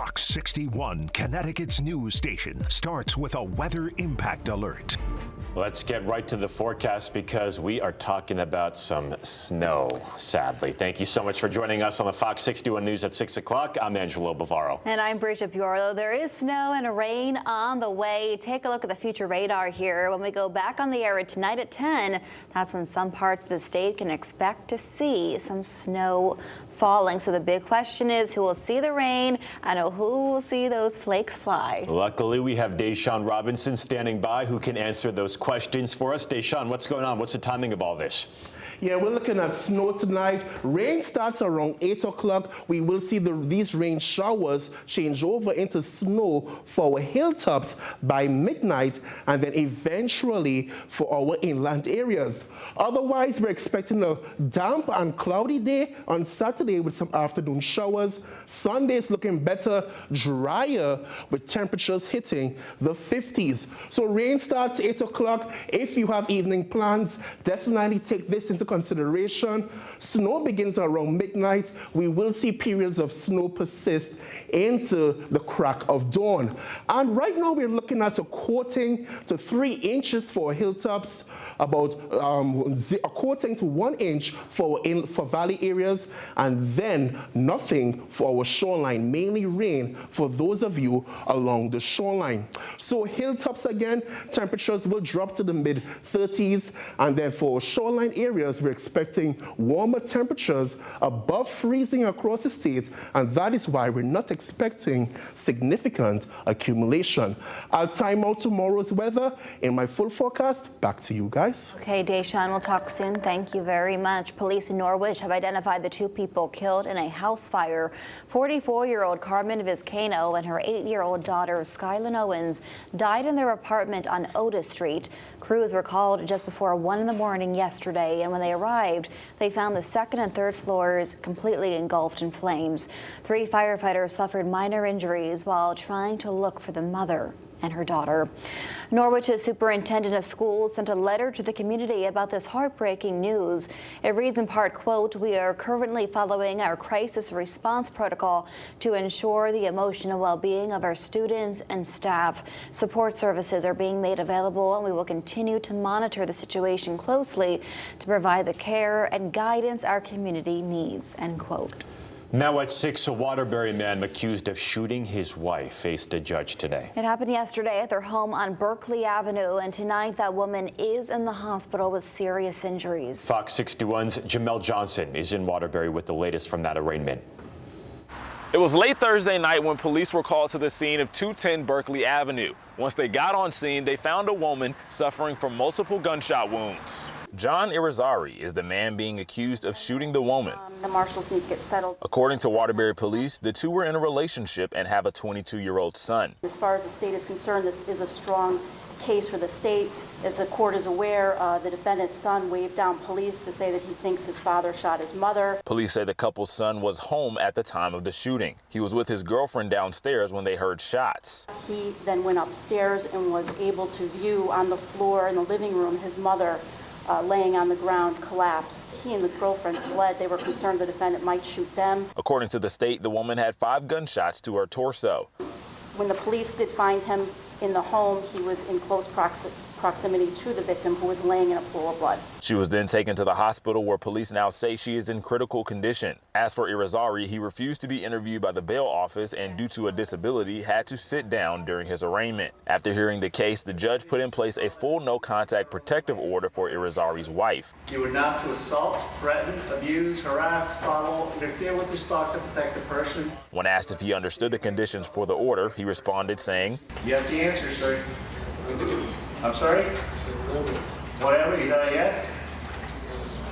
Fox 61, Connecticut's news station, starts with a weather impact alert. Let's get right to the forecast because we are talking about some snow, sadly. Thank you so much for joining us on the Fox 61 News at 6 o'clock. I'm Angelo Bavaro. And I'm Bridget Bureau. There is snow and rain on the way. Take a look at the future radar here. When we go back on the air tonight at 10, that's when some parts of the state can expect to see some snow falling. So the big question is who will see the rain and who will see those flakes fly. Luckily, we have Deshaun Robinson standing by who can answer those questions for us. Deshaun, what's going on? What's the timing of all this? Yeah, we're looking at snow tonight. Rain starts around 8 o'clock. We will see these rain showers change over into snow for our hilltops by midnight and then eventually for our inland areas. Otherwise, we're expecting a damp and cloudy day on Saturday with some afternoon showers. Sunday's looking better, drier, with temperatures hitting the 50s. So rain starts 8 o'clock. If you have evening plans, definitely take this into consideration. Snow begins around midnight. We will see periods of snow persist into the crack of dawn. And right now we're looking at a coating to 3 inches for hilltops, about a coating to 1 inch for valley areas, and then nothing for our shoreline, mainly rain for those of you along the shoreline. So hilltops again, temperatures will drop to the mid 30s, and then for shoreline areas we're expecting warmer temperatures above freezing across the state, and that is why we're not expecting significant accumulation. I'll time out tomorrow's weather in my full forecast. Back to you guys. Okay, Deshaun, we'll talk soon. Thank you very much. Police in Norwich have identified the 2 people killed in a house fire. 44-year-old Carmen Vizcaino and her 8-year-old daughter Skylin Owens died in their apartment on Otis Street. Crews were called just before 1 in the morning yesterday, and when they arrived, they found the 2nd and 3rd floors completely engulfed in flames. 3 firefighters suffered minor injuries while trying to look for the mother and her daughter. Norwich's superintendent of schools sent a letter to the community about this heartbreaking news. It reads in part, quote, "We are currently following our crisis response protocol to ensure the emotional well-being of our students and staff. Support services are being made available, and we will continue to monitor the situation closely to provide the care and guidance our community needs," end quote. Now at 6, a Waterbury man accused of shooting his wife faced a judge today. It happened yesterday at their home on Berkeley Avenue, and tonight that woman is in the hospital with serious injuries. Fox 61's Jamel Johnson is in Waterbury with the latest from that arraignment. It was late Thursday night when police were called to the scene of 210 Berkeley Avenue. Once they got on scene, they found a woman suffering from multiple gunshot wounds. John Irizarry is the man being accused of shooting the woman. The marshals need to get settled. According to Waterbury police, the 2 were in a relationship and have a 22-year-old son. As far as the state is concerned, this is a strong case for the state. As the court is aware, the defendant's son waved down police to say that he thinks his father shot his mother. Police say the couple's son was home at the time of the shooting. He was with his girlfriend downstairs when they heard shots. He then went upstairs and was able to view on the floor in the living room his mother laying on the ground, collapsed. He and the girlfriend fled. They were concerned the defendant might shoot them. According to the state, the woman had 5 gunshots to her torso. When the police did find him in the home, he was in close proximity to the victim, who was laying in a pool of blood. She was then taken to the hospital, where police now say she is in critical condition. As for Irizarry, he refused to be interviewed by the bail office and, due to a disability, had to sit down during his arraignment. After hearing the case, the judge put in place a full no-contact protective order for Irizarry's wife. You are not to assault, threaten, abuse, harass, follow, interfere with, or stalk to protect a person. When asked if he understood the conditions for the order, he responded saying, "You have the answer, sir." I'm sorry? Whatever, is that a yes?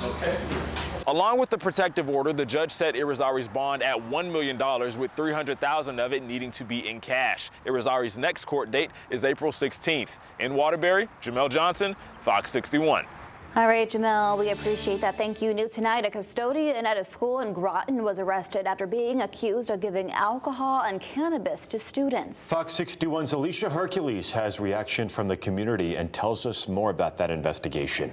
Okay. Along with the protective order, the judge set Irizarry's bond at $1 million, with $300,000 of it needing to be in cash. Irizarry's next court date is April 16th. In Waterbury, Jamel Johnson, Fox 61. All right, Jamel, we appreciate that. Thank you. New tonight, a custodian at a school in Groton was arrested after being accused of giving alcohol and cannabis to students. Fox 61's Alicia Hercules has reaction from the community and tells us more about that investigation.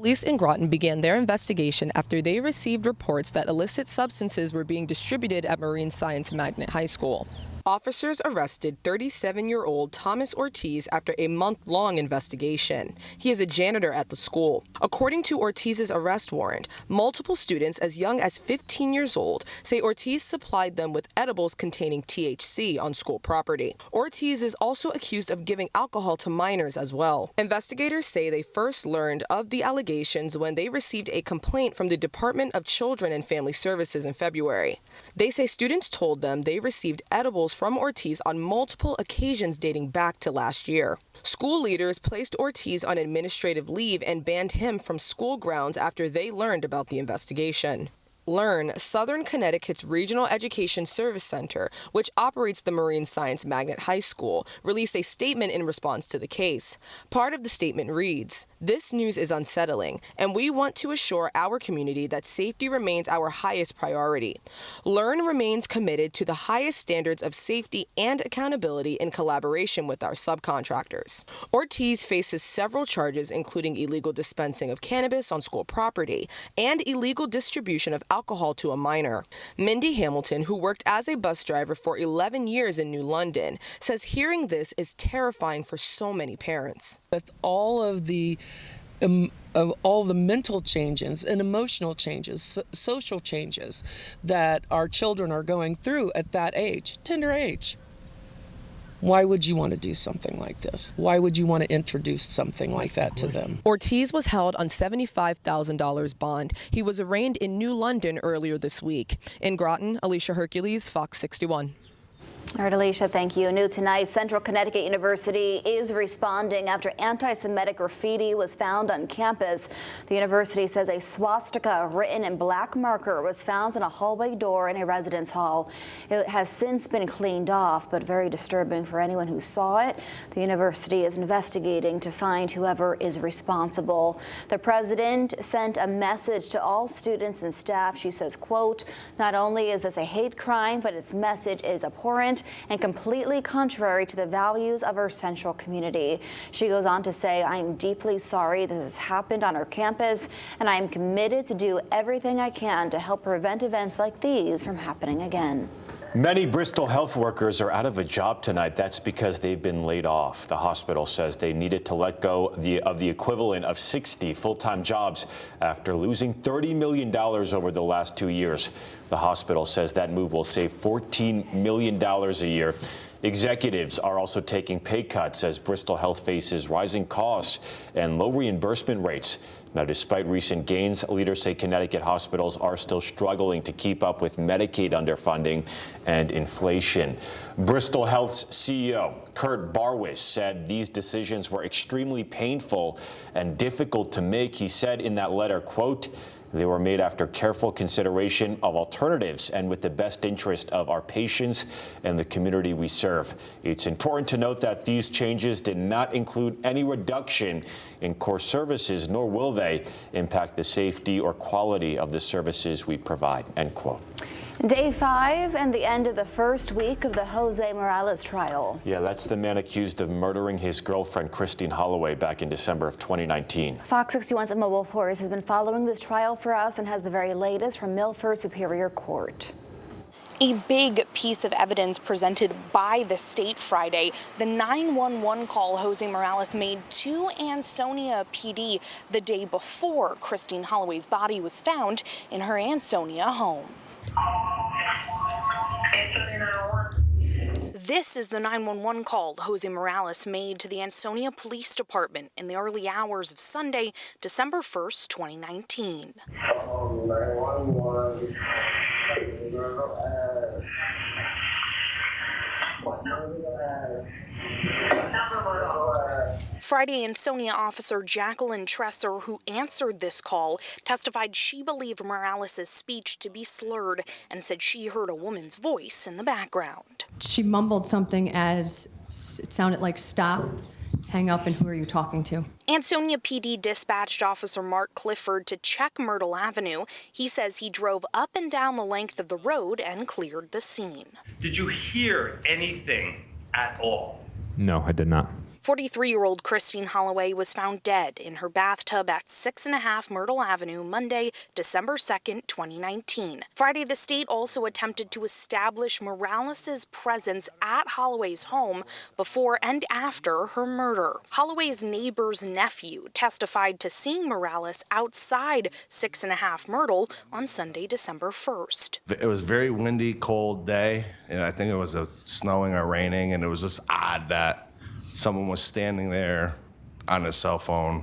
Police in Groton began their investigation after they received reports that illicit substances were being distributed at Marine Science Magnet High School. Officers arrested 37-year-old Thomas Ortiz after a month-long investigation. He is a janitor at the school. According to Ortiz's arrest warrant, multiple students as young as 15 years old say Ortiz supplied them with edibles containing THC on school property. Ortiz is also accused of giving alcohol to minors as well. Investigators say they first learned of the allegations when they received a complaint from the Department of Children and Family Services in February. They say students told them they received edibles from Ortiz on multiple occasions dating back to last year. School leaders placed Ortiz on administrative leave and banned him from school grounds after they learned about the investigation. Learn, Southern Connecticut's Regional Education Service Center, which operates the Marine Science Magnet High School, released a statement in response to the case. Part of the statement reads, "This news is unsettling, and we want to assure our community that safety remains our highest priority. Learn remains committed to the highest standards of safety and accountability in collaboration with our subcontractors." Ortiz faces several charges, including illegal dispensing of cannabis on school property and illegal distribution of alcohol to a minor. Mindy Hamilton, who worked as a bus driver for 11 years in New London, says hearing this is terrifying for so many parents. With all of the mental changes and emotional changes, social changes that our children are going through at that age, tender age, why would you want to do something like this? Why would you want to introduce something like that to them? Ortiz was held on $75,000 bond. He was arraigned in New London earlier this week. In Groton, Alicia Hercules, Fox 61. All right, Alicia, thank you. New tonight, Central Connecticut University is responding after anti-Semitic graffiti was found on campus. The university says a swastika written in black marker was found in a hallway door in a residence hall. It has since been cleaned off, but very disturbing for anyone who saw it. The university is investigating to find whoever is responsible. The president sent a message to all students and staff. She says, quote, "Not only is this a hate crime, but its message is abhorrent and completely contrary to the values of our central community." She goes on to say, "I am deeply sorry this has happened on our campus, and I am committed to do everything I can to help prevent events like these from happening again." Many Bristol Health workers are out of a job tonight. That's because they've been laid off. The hospital says they needed to let go of the equivalent of 60 full-time jobs after losing $30 million over the last 2 years. The hospital says that move will save $14 million a year. Executives are also taking pay cuts as Bristol Health faces rising costs and low reimbursement rates. Now, despite recent gains, leaders say Connecticut hospitals are still struggling to keep up with Medicaid underfunding and inflation. Bristol Health's CEO, Kurt Barwis, said these decisions were extremely painful and difficult to make. He said in that letter, quote, "They were made after careful consideration of alternatives and with the best interest of our patients and the community we serve. It's important to note that these changes did not include any reduction in core services, nor will they impact the safety or quality of the services we provide," end quote. Day 5 and the end of the first week of the Jose Morales trial. Yeah, that's the man accused of murdering his girlfriend, Christine Holloway, back in December of 2019. Fox 61's Emma Wolfhorst has been following this trial for us and has the very latest from Milford Superior Court. A big piece of evidence presented by the state Friday, the 911 call Jose Morales made to Ansonia PD the day before Christine Holloway's body was found in her Ansonia home. This is the 911 call Jose Morales made to the Ansonia Police Department in the early hours of Sunday, December 1st, 2019. 911. Friday, Ansonia officer Jacqueline Tresser, who answered this call, testified she believed Morales' speech to be slurred and said she heard a woman's voice in the background. She mumbled something as it sounded like stop, hang up, and who are you talking to? Ansonia PD dispatched Officer Mark Clifford to check Myrtle Avenue. He says he drove up and down the length of the road and cleared the scene. Did you hear anything at all? No, I did not. 43-year-old Christine Holloway was found dead in her bathtub at 6.5 Myrtle Avenue Monday, December 2nd, 2019. Friday, the state also attempted to establish Morales' presence at Holloway's home before and after her murder. Holloway's neighbor's nephew testified to seeing Morales outside 6.5 Myrtle on Sunday, December 1st. It was a very windy, cold day, and I think it was snowing or raining, and it was just odd that someone was standing there on his cell phone.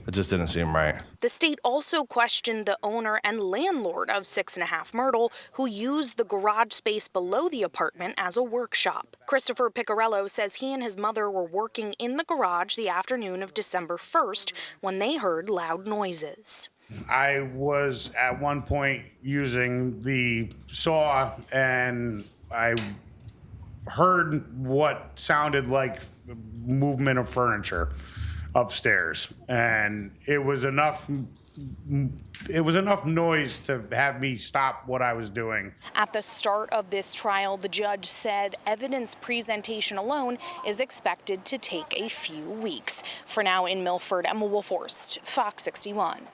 It just didn't seem right. The state also questioned the owner and landlord of 6.5 Myrtle, who used the garage space below the apartment as a workshop. Christopher Piccarello says he and his mother were working in the garage the afternoon of December 1st when they heard loud noises. I was at one point using the saw and I heard what sounded like movement of furniture upstairs, and it was enough noise to have me stop what I was doing. At the start of this trial, the judge said evidence presentation alone is expected to take a few weeks. For now in Milford, Emma Wolforst, Fox 61.